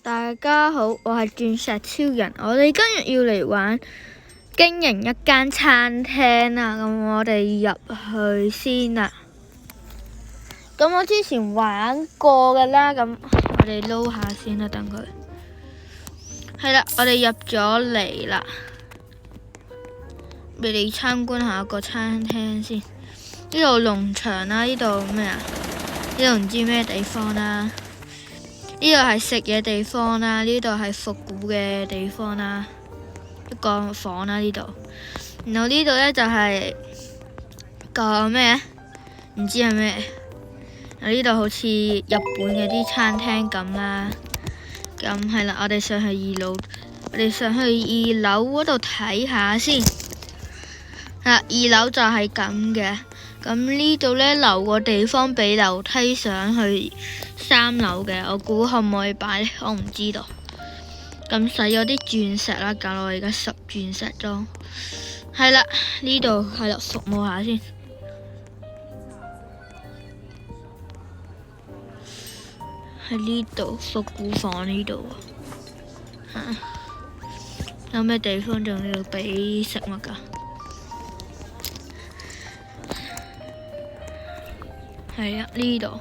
大家好，我係鑽石超人。我哋今日要嚟玩經營一間餐廳啦，咁我哋入去先啦。咁我之前玩過噶啦，咁我哋撈下先啦，等佢。係啦，我哋入咗嚟啦，俾你參觀下個餐廳先。呢度農場啦，呢度咩啊？呢度唔知咩地方啦。呢度係食嘢地方啦，呢度係復古嘅地方啦，一個房啦呢度。然後呢度呢就係個咩？唔知係咩？呢度好似日本嘅啲餐廳咁啦。咁係啦，我哋上去二樓，我哋上去二樓嗰度睇下先。二樓就係咁嘅。咁呢度呢，留個地方俾樓梯上去3樓嘅，我估可唔可以擺呢？我唔知道。咁使咗啲鑽石啦，搞到我而家10鑽石裝。係啦，呢度係啦，服務下先。喺呢度復古房呢度有咩地方仲要俾食物㗎？係啊，呢度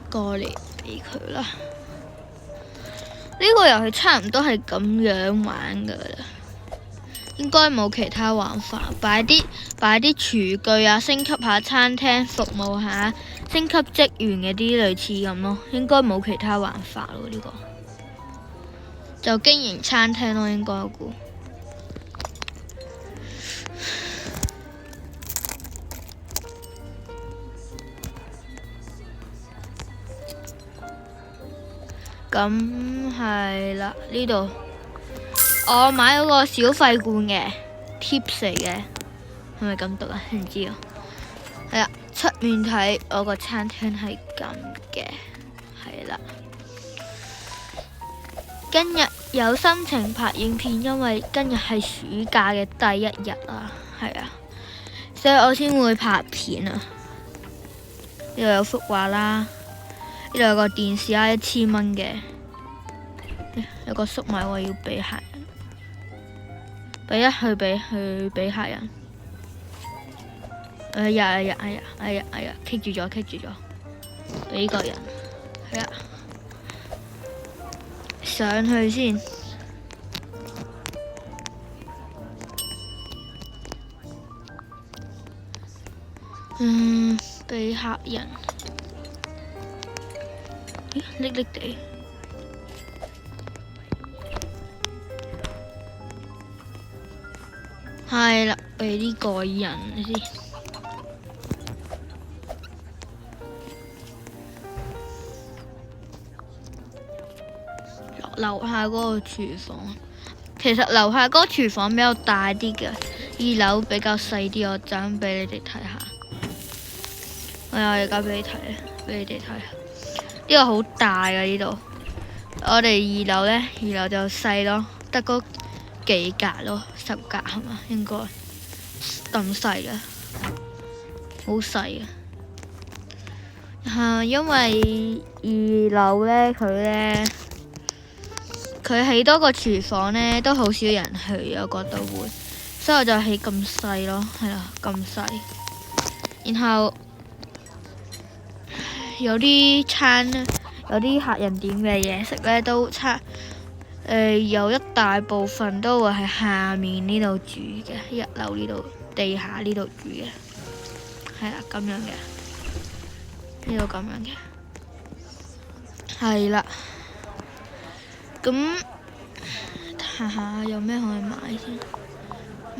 過嚟俾佢啦。呢個遊戲差唔多係咁樣玩噶啦，應該冇其他玩法。擺啲廚具啊，升級下餐廳，服務下，升級職員嘅啲類似咁咯。應該冇其他玩法咯，呢個就經營餐廳咯，應該我估。咁係啦，呢度我買咗個小費罐嘅 tips 嚟嘅，係咪咁讀啊？唔知啊。係啦，出面睇我個餐廳係咁嘅，係啦。今日有心情拍影片，因為今日係暑假嘅第一日啊，係啊，所以我先會拍片啊。呢度有幅畫啦。呢度有個電視啊，1000蚊嘅，有個粟米我要俾客人，俾客人。哎呀，棘住咗，俾個人，係啊，上去先，俾客人。瀝瀝地，係啦，俾呢個人先。樓下嗰個廚房，其實樓下嗰個廚房比較大啲嘅，2樓比較細啲。我就咁俾你哋睇下。我而家俾你哋睇下。呢個好大啊！呢度，我哋2樓呢，2樓就細咯，得嗰幾格咯，10格係嘛？應該咁細嘅，好細啊！因為2樓呢，佢起多個廚房呢，都好少人去，我覺得會，所以我就起咁細咯，係啦，咁細，然後。有啲客人點嘅嘢食呢，都有一大部分都會喺下面呢度煮嘅，1樓呢度地下呢度煮嘅，係啦，咁樣嘅，呢度咁樣嘅，係啦。咁睇下有咩可以買先，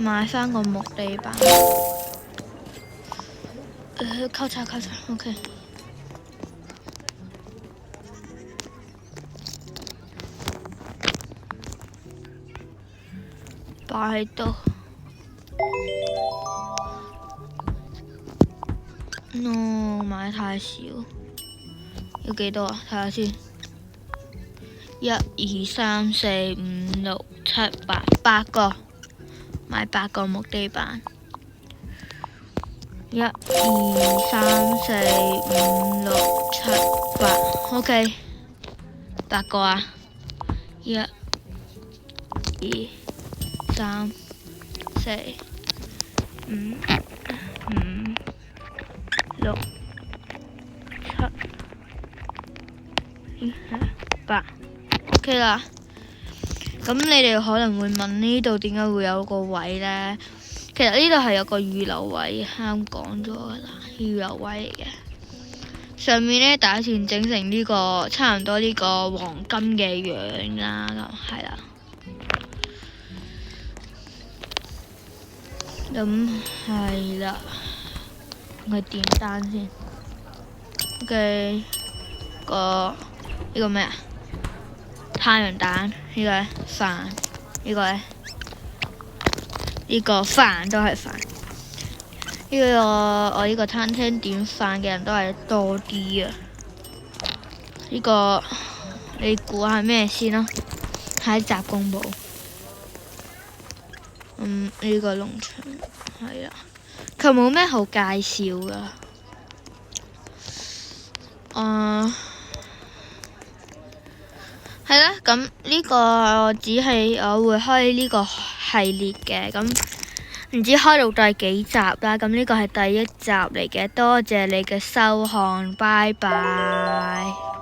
買翻個木地板，交叉，OK。擺喺度，no 買太少，要幾多啊？睇下先，1、2、3、4、5、6、7、8個，買8個木地板。1、2、3、4、5、6、7。OK， 8個啊！1、2、3、4、5、6、7、8 OK 啦。咁你哋可能會問呢度點解會有個位呢？其實呢度係有個預留位，啱講咗噶啦，預留位嚟嘅。上面呢打算整成呢個差唔多呢個黃金嘅樣啦，咁係啦。咁係啦，我點單先。OK，呢個咩啊？太陽蛋，呢個咧飯，呢個咧呢個飯都係飯。呢個我呢個餐廳點飯嘅人都係多啲啊！呢個你估下咩先咯？喺集公佈。呢個農場係啊，佢冇咩好介紹噶。係啦，咁呢個我只係我會開呢個系列嘅，咁唔知開到第幾集啦。咁呢個係第1集嚟嘅，多謝你嘅收看，拜拜。